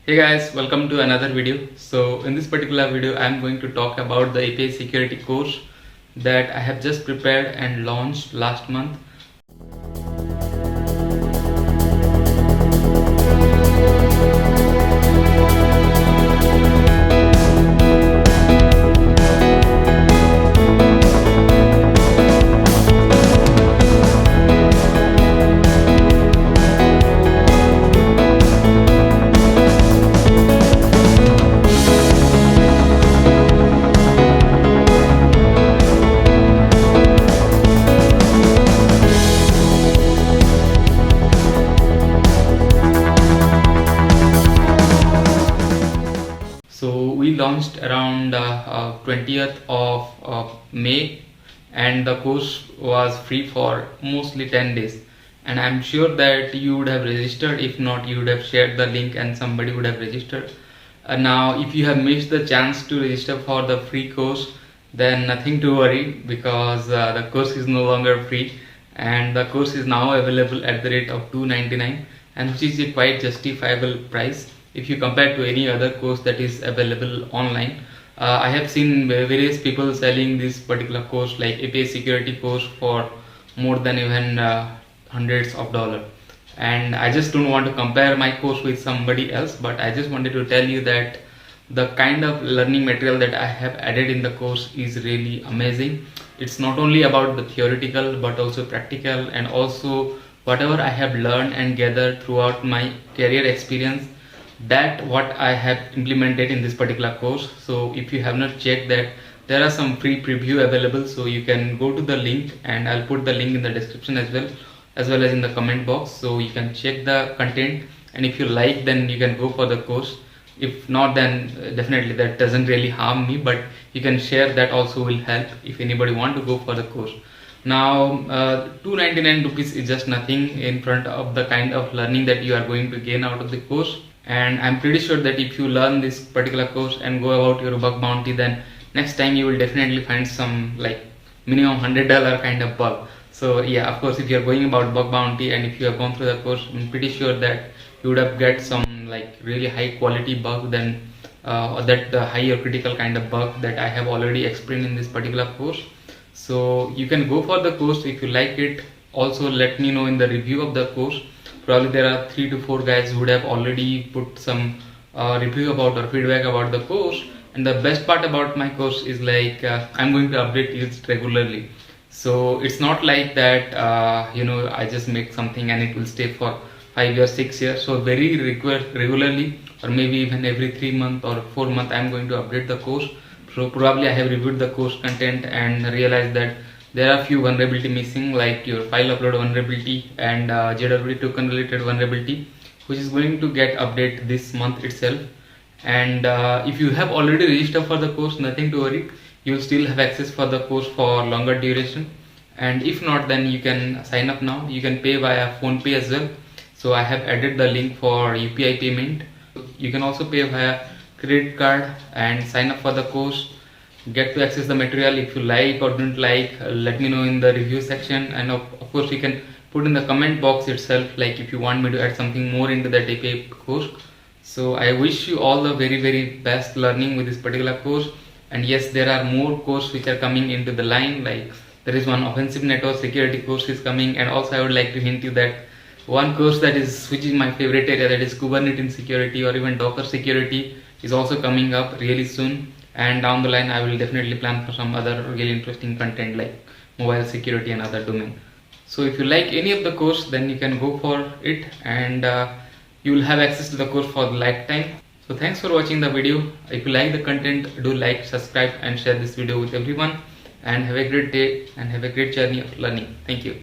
Hey guys, welcome to another video. So in this particular video I am going to talk about the API security course that I have just prepared and launched last month. So we launched around 20th of May, and the course was free for mostly 10 days, and I'm sure that you would have registered. If not, you would have shared the link and somebody would have registered. Now if you have missed the chance to register for the free course, then nothing to worry, because the course is no longer free, and the course is now available at the rate of $299, and which is a quite justifiable price if you compare to any other course that is available online. I have seen various people selling this particular course, like API security course, for more than even hundreds of dollars, and I just don't want to compare my course with somebody else, but I just wanted to tell you that the kind of learning material that I have added in the course is really amazing. It's not only about the theoretical but also practical, and also whatever I have learned and gathered throughout my career experience, that what I have implemented in this particular course. So if you have not checked that, there are some free preview available, so you can go to the link, and I'll put the link in the description as well as in the comment box, so you can check the content, and if you like, then you can go for the course. If not, then definitely that doesn't really harm me, but you can share, that also will help if anybody want to go for the course. Now 299 rupees is just nothing in front of the kind of learning that you are going to gain out of the course, and I'm pretty sure that if you learn this particular course and go about your bug bounty, then next time you will definitely find some like minimum $100 kind of bug. So yeah, of course, if you are going about bug bounty and if you have gone through the course, I'm pretty sure that you would have get some like really high quality bug than that high or critical kind of bug that I have already explained in this particular course. So you can go for the course if you like it. Also let me know in the review of the course. Probably there are 3 to 4 guys who would have already put some review about or feedback about the course. And the best part about my course is like I'm going to update it regularly. So it's not like that I just make something and it will stay for 5 years, 6 years. So very regularly, or maybe even every 3 months or 4 months, I'm going to update the course. So probably I have reviewed the course content and realized that there are few vulnerability missing, like your file upload vulnerability and JWT token related vulnerability, which is going to get updated this month itself. And if you have already registered for the course, nothing to worry, you will still have access for the course for longer duration. And if not, then you can sign up now. You can pay via PhonePe as well. So I have added the link for UPI payment. You can also pay via credit card and sign up for the course. Get to access the material. If you like or don't like, let me know in the review section, and of course you can put in the comment box itself, like if you want me to add something more into that API course. So I wish you all the very best learning with this particular course. And yes, there are more courses which are coming into the line, like there is one offensive network security course is coming, and also I would like to hint you that one course that is, which is my favorite area, that is Kubernetes security or even Docker security, is also coming up really soon. And down the line I will definitely plan for some other really interesting content like mobile security and other domain. So if you like any of the course, then you can go for it, and you will have access to the course for the lifetime. So thanks for watching the video. If you like the content, do like, subscribe and share this video with everyone, and have a great day and have a great journey of learning. Thank you.